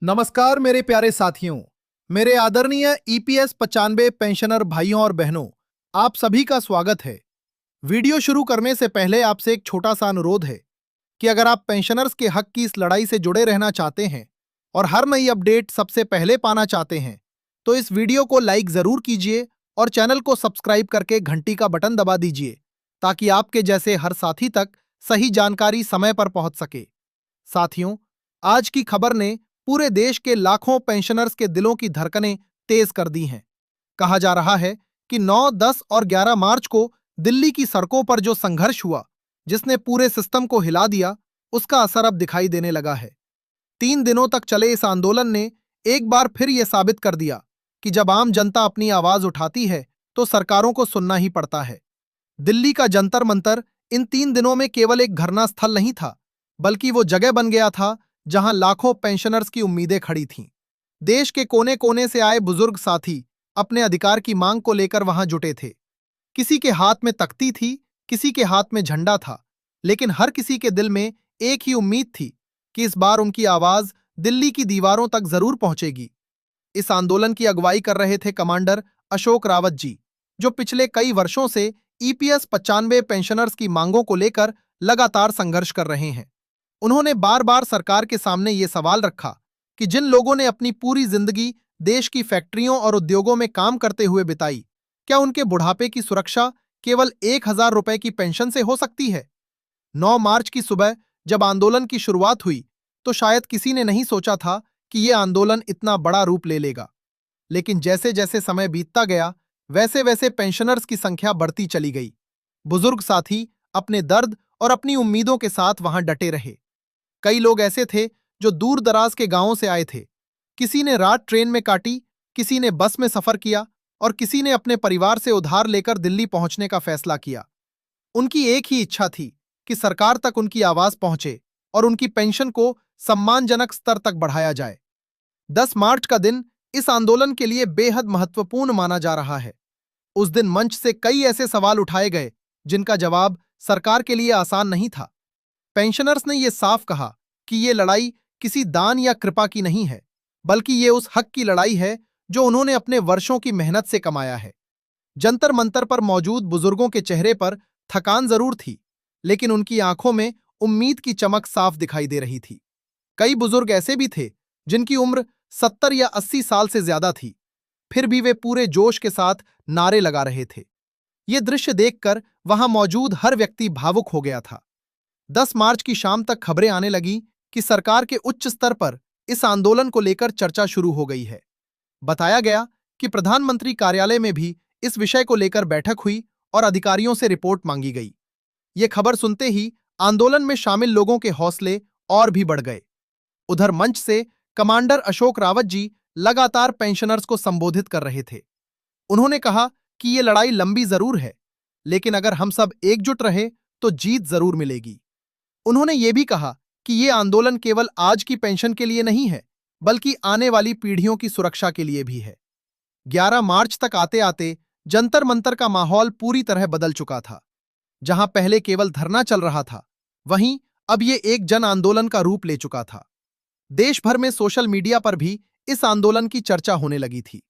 नमस्कार मेरे प्यारे साथियों, मेरे आदरणीय ईपीएस 95 पेंशनर भाइयों और बहनों, आप सभी का स्वागत है। वीडियो शुरू करने से पहले आपसे एक छोटा सा अनुरोध है कि अगर आप पेंशनर्स के हक की इस लड़ाई से जुड़े रहना चाहते हैं और हर नई अपडेट सबसे पहले पाना चाहते हैं, तो इस वीडियो को लाइक जरूर कीजिए और चैनल को सब्सक्राइब करके घंटी का बटन दबा दीजिए ताकि आपके जैसे हर साथी तक सही जानकारी समय पर पहुंच सके। साथियों, आज की खबर ने पूरे देश के लाखों पेंशनर्स के दिलों की धड़कनें तेज कर दी हैं। कहा जा रहा है कि 9, 10 और 11 मार्च को दिल्ली की सड़कों पर जो संघर्ष हुआ, जिसने पूरे सिस्टम को हिला दिया, उसका असर अब दिखाई देने लगा है। 3 दिनों तक चले इस आंदोलन ने एक बार फिर यह साबित कर दिया कि जब आम जनता अपनी आवाज उठाती है, तो सरकारों को सुनना ही पड़ता है। दिल्ली का जंतर मंतर इन 3 दिनों में केवल एक धरना स्थल नहीं था, बल्कि वो जगह बन गया था जहां लाखों पेंशनर्स की उम्मीदें खड़ी थीं। देश के कोने कोने से आए बुजुर्ग साथी अपने अधिकार की मांग को लेकर वहां जुटे थे। किसी के हाथ में तख्ती थी, किसी के हाथ में झंडा था, लेकिन हर किसी के दिल में एक ही उम्मीद थी कि इस बार उनकी आवाज दिल्ली की दीवारों तक जरूर पहुंचेगी। इस आंदोलन की अगुवाई कर रहे थे कमांडर अशोक रावत जी, जो पिछले कई वर्षों से ईपीएस 95 पेंशनर्स की मांगों को लेकर लगातार संघर्ष कर रहे हैं। उन्होंने बार बार सरकार के सामने ये सवाल रखा कि जिन लोगों ने अपनी पूरी जिंदगी देश की फैक्ट्रियों और उद्योगों में काम करते हुए बिताई, क्या उनके बुढ़ापे की सुरक्षा केवल 1,000 रुपए की पेंशन से हो सकती है? 9 मार्च की सुबह जब आंदोलन की शुरुआत हुई, तो शायद किसी ने नहीं सोचा था कि यह आंदोलन इतना बड़ा रूप ले लेगा। लेकिन जैसे जैसे समय बीतता गया, वैसे वैसे पेंशनर्स की संख्या बढ़ती चली गई। बुजुर्ग साथी अपने दर्द और अपनी उम्मीदों के साथ वहां डटे रहे। कई लोग ऐसे थे जो दूर दराज के गांवों से आए थे। किसी ने रात ट्रेन में काटी, किसी ने बस में सफर किया और किसी ने अपने परिवार से उधार लेकर दिल्ली पहुंचने का फैसला किया। उनकी एक ही इच्छा थी कि सरकार तक उनकी आवाज पहुंचे और उनकी पेंशन को सम्मानजनक स्तर तक बढ़ाया जाए। 10 मार्च का दिन इस आंदोलन के लिए बेहद महत्वपूर्ण माना जा रहा है। उस दिन मंच से कई ऐसे सवाल उठाए गए जिनका जवाब सरकार के लिए आसान नहीं था। पेंशनर्स ने यह साफ कहा कि यह लड़ाई किसी दान या कृपा की नहीं है, बल्कि यह उस हक की लड़ाई है जो उन्होंने अपने वर्षों की मेहनत से कमाया है। जंतर मंतर पर मौजूद बुजुर्गों के चेहरे पर थकान जरूर थी, लेकिन उनकी आंखों में उम्मीद की चमक साफ दिखाई दे रही थी। कई बुजुर्ग ऐसे भी थे जिनकी उम्र 70 या 80 साल से ज्यादा थी, फिर भी वे पूरे जोश के साथ नारे लगा रहे थे। यह दृश्य देखकर वहां मौजूद हर व्यक्ति भावुक हो गया था। 10 मार्च की शाम तक खबरें आने लगी कि सरकार के उच्च स्तर पर इस आंदोलन को लेकर चर्चा शुरू हो गई है। बताया गया कि प्रधानमंत्री कार्यालय में भी इस विषय को लेकर बैठक हुई और अधिकारियों से रिपोर्ट मांगी गई। ये खबर सुनते ही आंदोलन में शामिल लोगों के हौसले और भी बढ़ गए। उधर मंच से कमांडर अशोक रावत जी लगातार पेंशनर्स को संबोधित कर रहे थे। उन्होंने कहा कि ये लड़ाई लंबी जरूर है, लेकिन अगर हम सब एकजुट रहे तो जीत जरूर मिलेगी। उन्होंने ये भी कहा कि ये आंदोलन केवल आज की पेंशन के लिए नहीं है, बल्कि आने वाली पीढ़ियों की सुरक्षा के लिए भी है। 11 मार्च तक आते आते जंतर मंतर का माहौल पूरी तरह बदल चुका था। जहां पहले केवल धरना चल रहा था, वहीं अब ये एक जन आंदोलन का रूप ले चुका था। देश भर में सोशल मीडिया पर भी इस आंदोलन की चर्चा होने लगी थी।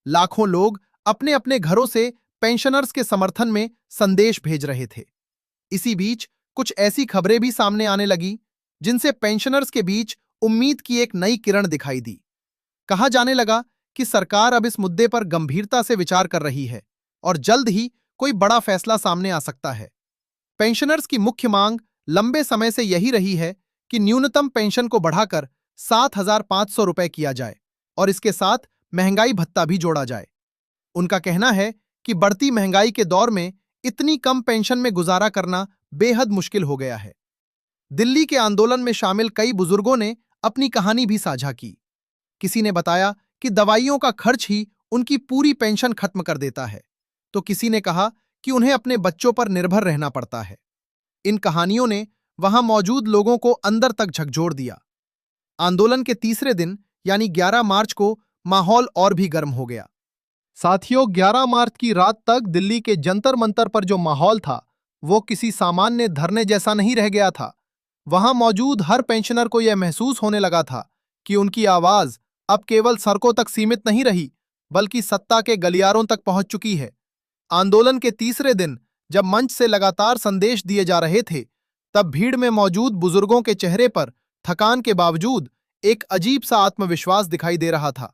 लाखों लोग अपने अपने घरों से पेंशनर्स के समर्थन में संदेश भेज रहे थे। इसी बीच कुछ ऐसी खबरें भी सामने आने लगी जिनसे पेंशनर्स के बीच उम्मीद की एक नई किरण दिखाई दी। कहा जाने लगा कि सरकार अब इस मुद्दे पर गंभीरता से विचार कर रही है और जल्द ही कोई बड़ा फैसला सामने आ सकता है। पेंशनर्स की मुख्य मांग लंबे समय से यही रही है कि न्यूनतम पेंशन को बढ़ाकर 7,500 रुपए किया जाए और इसके साथ महंगाई भत्ता भी जोड़ा जाए। उनका कहना है कि बढ़ती महंगाई के दौर में इतनी कम पेंशन में गुजारा करना बेहद मुश्किल हो गया है। दिल्ली के आंदोलन में शामिल कई बुजुर्गों ने अपनी कहानी भी साझा की। किसी ने बताया कि दवाइयों का खर्च ही उनकी पूरी पेंशन खत्म कर देता है, तो किसी ने कहा कि उन्हें अपने बच्चों पर निर्भर रहना पड़ता है। इन कहानियों ने वहां मौजूद लोगों को अंदर तक झकझोर दिया। आंदोलन के तीसरे दिन यानी 11 मार्च को माहौल और भी गर्म हो गया। साथियों, 11 मार्च की रात तक दिल्ली के जंतर मंतर पर जो माहौल था, वो किसी सामान्य धरने जैसा नहीं रह गया था। वहां मौजूद हर पेंशनर को यह महसूस होने लगा था कि उनकी आवाज अब केवल सड़कों तक सीमित नहीं रही, बल्कि सत्ता के गलियारों तक पहुंच चुकी है। आंदोलन के तीसरे दिन जब मंच से लगातार संदेश दिए जा रहे थे, तब भीड़ में मौजूद बुजुर्गों के चेहरे पर थकान के बावजूद एक अजीब सा आत्मविश्वास दिखाई दे रहा था।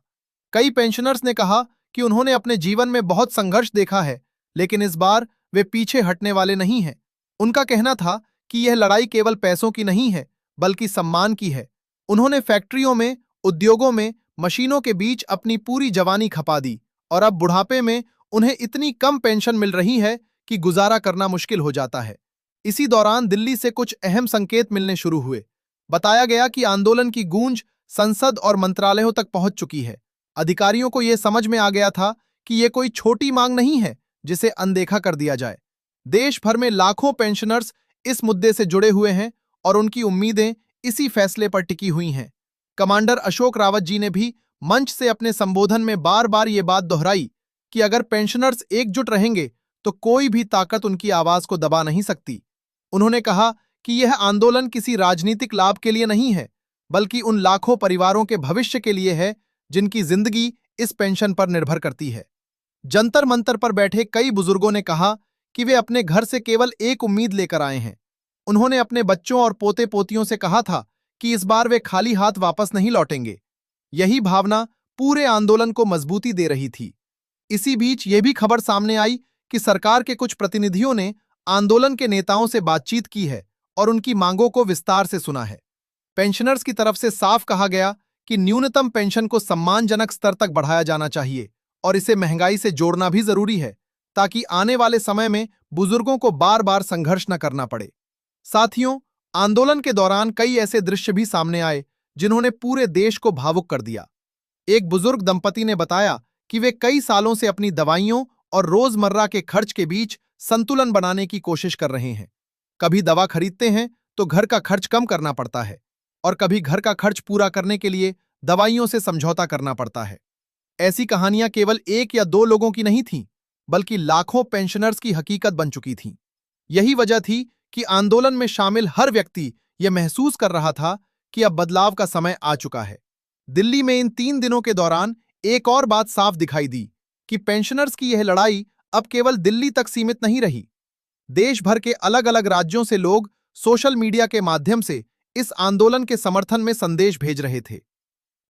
कई पेंशनर्स ने कहा कि उन्होंने अपने जीवन में बहुत संघर्ष देखा है, लेकिन इस बार वे पीछे हटने वाले नहीं हैं। उनका कहना था कि यह लड़ाई केवल पैसों की नहीं है, बल्कि सम्मान की है। उन्होंने फैक्ट्रियों में, उद्योगों में, मशीनों के बीच अपनी पूरी जवानी खपा दी और अब बुढ़ापे में उन्हें इतनी कम पेंशन मिल रही है कि गुजारा करना मुश्किल हो जाता है। इसी दौरान दिल्ली से कुछ अहम संकेत मिलने शुरू हुए। बताया गया कि आंदोलन की गूंज संसद और मंत्रालयों तक पहुंच चुकी है। अधिकारियों को यह समझ में आ गया था कि यह कोई छोटी मांग नहीं है जिसे अनदेखा कर दिया जाए। देश भर में लाखों पेंशनर्स इस मुद्दे से जुड़े हुए हैं और उनकी उम्मीदें इसी फैसले पर टिकी हुई हैं। कमांडर अशोक रावत जी ने भी मंच से अपने संबोधन में बार बार ये बात दोहराई कि अगर पेंशनर्स एकजुट रहेंगे तो कोई भी ताकत उनकी आवाज को दबा नहीं सकती। उन्होंने कहा कि यह आंदोलन किसी राजनीतिक लाभ के लिए नहीं है, बल्कि उन लाखों परिवारों के भविष्य के लिए है जिनकी जिंदगी इस पेंशन पर निर्भर करती है। जंतर मंतर पर बैठे कई बुजुर्गों ने कहा कि वे अपने घर से केवल एक उम्मीद लेकर आए हैं। उन्होंने अपने बच्चों और पोते पोतियों से कहा था कि इस बार वे खाली हाथ वापस नहीं लौटेंगे। यही भावना पूरे आंदोलन को मजबूती दे रही थी। इसी बीच यह भी खबर सामने आई कि सरकार के कुछ प्रतिनिधियों ने आंदोलन के नेताओं से बातचीत की है और उनकी मांगों को विस्तार से सुना है। पेंशनर्स की तरफ से साफ कहा गया कि न्यूनतम पेंशन को सम्मानजनक स्तर तक बढ़ाया जाना चाहिए और इसे महंगाई से जोड़ना भी जरूरी है, ताकि आने वाले समय में बुजुर्गों को बार बार संघर्ष न करना पड़े। साथियों, आंदोलन के दौरान कई ऐसे दृश्य भी सामने आए जिन्होंने पूरे देश को भावुक कर दिया। एक बुजुर्ग दंपति ने बताया कि वे कई सालों से अपनी दवाइयों और रोजमर्रा के खर्च के बीच संतुलन बनाने की कोशिश कर रहे हैं। कभी दवा खरीदते हैं तो घर का खर्च कम करना पड़ता है और कभी घर का खर्च पूरा करने के लिए दवाइयों से समझौता करना पड़ता है। ऐसी कहानियां केवल एक या दो लोगों की नहीं थीं, बल्कि लाखों पेंशनर्स की हकीकत बन चुकी थीं। यही वजह थी कि आंदोलन में शामिल हर व्यक्ति यह महसूस कर रहा था कि अब बदलाव का समय आ चुका है। दिल्ली में इन 3 दिनों के दौरान एक और बात साफ दिखाई दी कि पेंशनर्स की यह लड़ाई अब केवल दिल्ली तक सीमित नहीं रही। देश भर के अलग अलग राज्यों से लोग सोशल मीडिया के माध्यम से इस आंदोलन के समर्थन में संदेश भेज रहे थे।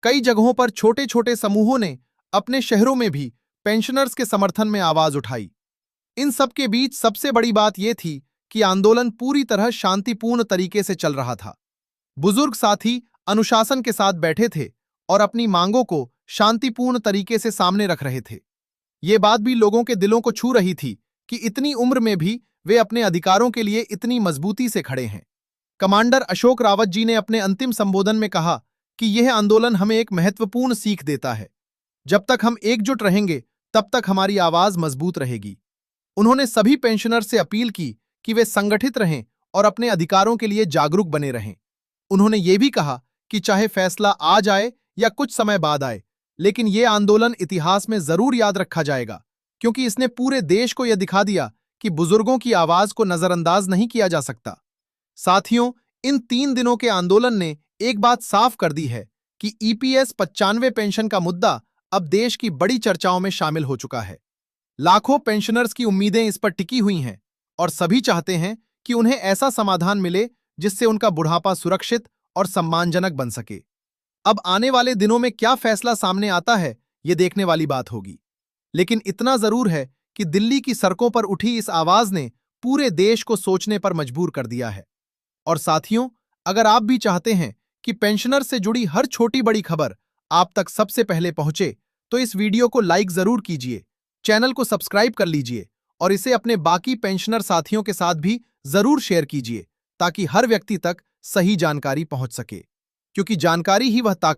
कई जगहों पर छोटे छोटे समूहों ने अपने शहरों में भी पेंशनर्स के समर्थन में आवाज उठाई। इन सब के बीच सबसे बड़ी बात यह थी कि आंदोलन पूरी तरह शांतिपूर्ण तरीके से चल रहा था। बुजुर्ग साथी अनुशासन के साथ बैठे थे और अपनी मांगों को शांतिपूर्ण तरीके से सामने रख रहे थे। ये बात भी लोगों के दिलों को छू रही थी कि इतनी उम्र में भी वे अपने अधिकारों के लिए इतनी मजबूती से खड़े हैं। कमांडर अशोक रावत जी ने अपने अंतिम संबोधन में कहा कि यह आंदोलन हमें एक महत्वपूर्ण सीख देता है। जब तक हम एकजुट रहेंगे, तब तक हमारी आवाज मजबूत रहेगी। उन्होंने सभी पेंशनर से अपील की कि वे संगठित रहें और अपने अधिकारों के लिए जागरूक बने रहें। उन्होंने ये भी कहा कि चाहे फैसला आ जाए या कुछ समय बाद आए, लेकिन यह आंदोलन इतिहास में जरूर याद रखा जाएगा, क्योंकि इसने पूरे देश को यह दिखा दिया कि बुजुर्गों की आवाज को नजरअंदाज नहीं किया जा सकता। साथियों, इन 3 दिनों के आंदोलन ने एक बात साफ कर दी है कि ईपीएस 95 पेंशन का मुद्दा अब देश की बड़ी चर्चाओं में शामिल हो चुका है। लाखों पेंशनर्स की उम्मीदें इस पर टिकी हुई हैं और सभी चाहते हैं कि उन्हें ऐसा समाधान मिले जिससे उनका बुढ़ापा सुरक्षित और सम्मानजनक बन सके। अब आने वाले दिनों में क्या फैसला सामने आता है, ये देखने वाली बात होगी। लेकिन इतना जरूर है कि दिल्ली की सड़कों पर उठी इस आवाज ने पूरे देश को सोचने पर मजबूर कर दिया है। और साथियों, अगर आप भी चाहते हैं कि पेंशनर से जुड़ी हर छोटी बड़ी खबर आप तक सबसे पहले पहुंचे, तो इस वीडियो को लाइक जरूर कीजिए, चैनल को सब्सक्राइब कर लीजिए और इसे अपने बाकी पेंशनर साथियों के साथ भी जरूर शेयर कीजिए, ताकि हर व्यक्ति तक सही जानकारी पहुंच सके। क्योंकि जानकारी ही वह ताकत